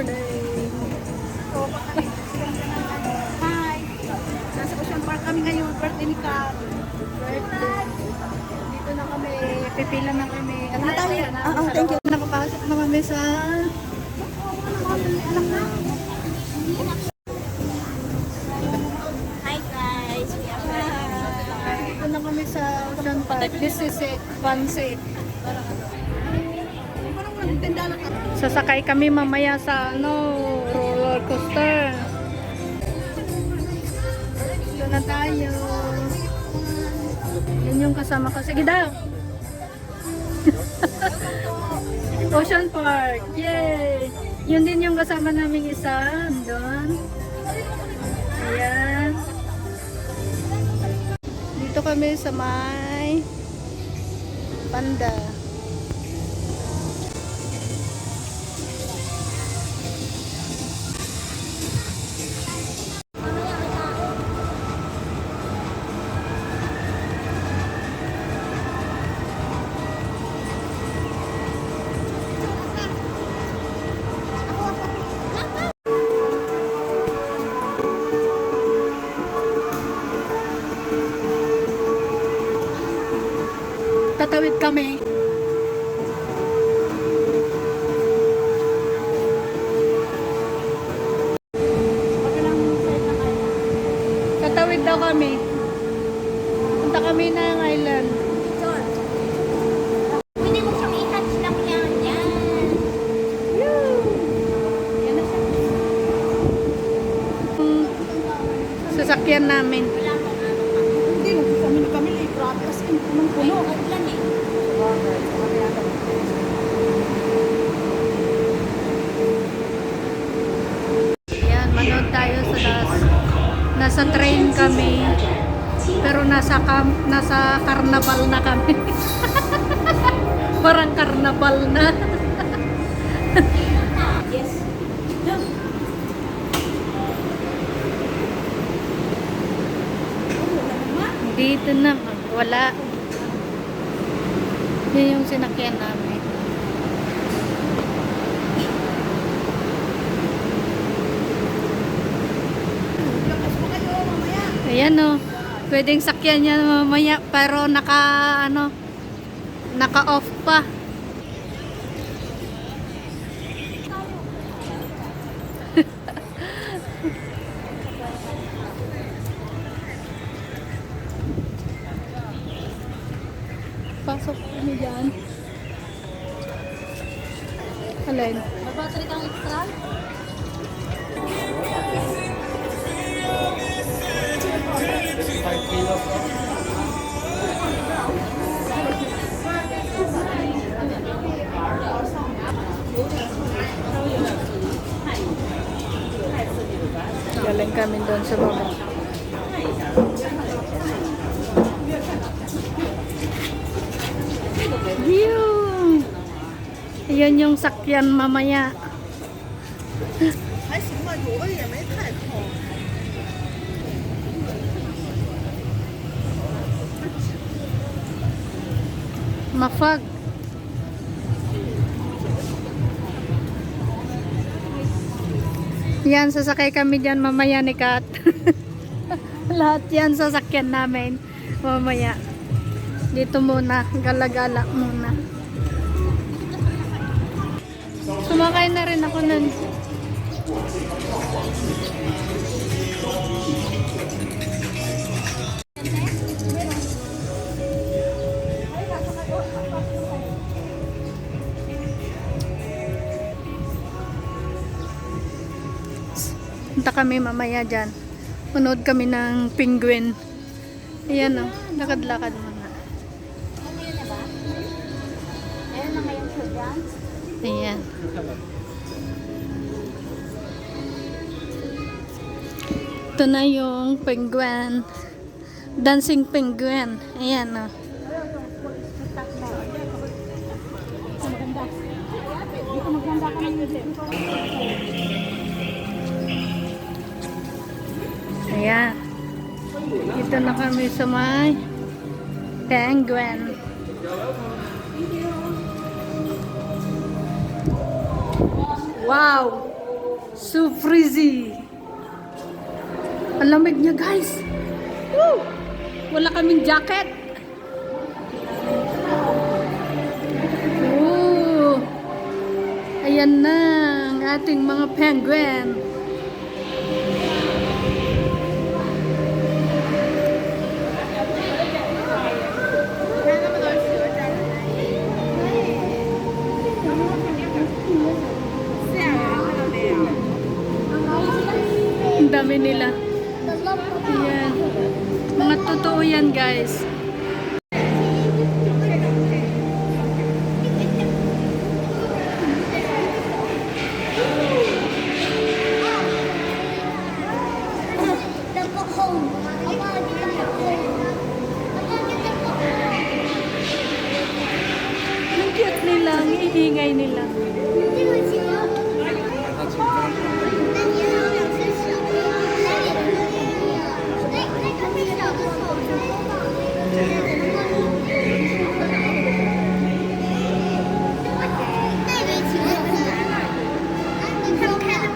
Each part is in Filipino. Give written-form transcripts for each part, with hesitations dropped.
morning! Hi! Nasa Ocean Park kami ngayon. Birthday ni Kat. Birthday. Dito na kami. Pipila na kami. Ano na tayo? Thank you. Nakapasok na kami sa... Hi guys, we are back. Dito na kami sa Ocean Park. This is it. Fancy. Sasakay kami mamaya sa roller coaster. Dito na tayo. Yan yung kasama ko. Sige daw. Ocean Park. Yay! Yun din yung kasama naming isa. Doon. Ayan. Dito kami sa may Panda. Tatawid kami. Tatawid daw kami. Punta kami ng island. Pwede mo siyang i-touch lang yan. Yan. Yan na siya. Sasakyan namin. Wala mo nga. Hindi, kami grabe kasi puno. Uglan eh. Yan, manood tayo sa nasa train kami. Pero nasa carnival na kami. Parang carnival na. Yes. Dito na, wala. Yan yung sinakyan namin. Ayan o. Pwedeng sakyan niya mamaya pero naka-off pa. Pasok kami dyan. Alin? Mabattery kang extra? Galing kami doon sa baba. View! Ayan yung sakyan mamaya. Mafag. Yan, sasakay kami dyan mamaya ni Kat. Lahat yan sasakyan namin mamaya. Dito muna, gala-gala muna. Sumakay na rin ako nun. Punta kami mamaya dyan. Manood kami ng penguin. Ayan o, lakad-lakad muna. Ayan na ba? Ayan na ngayong show dance? Ayan. Ito na yung penguin. Dancing penguin. Ayan o. Maganda ka ng music. Ayan. Dito na kami sa may penguin. Wow! So freezy. Ang lamig niya, guys. Woo! Wala kaming jacket. Ooh. Ayan na ang ating mga penguin. Ang dami nila. Ayan. Mga totoo yan, guys. The book home. I want to get the book home. I want to get the book home. Ang cute nila, ang iingay nila. 这个企鹅。那你要两只手，那也可以。那个是小的手是多棒。那个企鹅在哪呢？你看不看？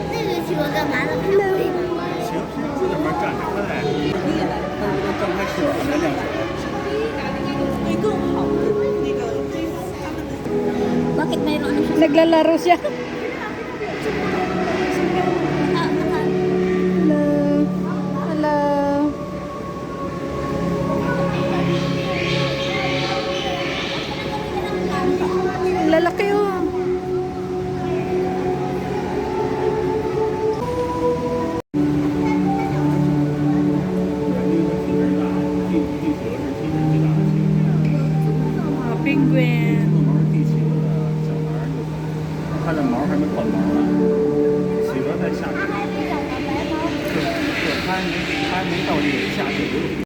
那个企鹅干嘛呢？看会吗？行，在那边站着，快来！他如果张开翅膀来两手。 Bakit mayroon na siya? Naglalaro siya. Hello. Hello. Ang lalaki oh. Mga penguin. 地球的小孩儿，它的毛还没短毛呢，企鹅在下面，就它还没到这个夏天。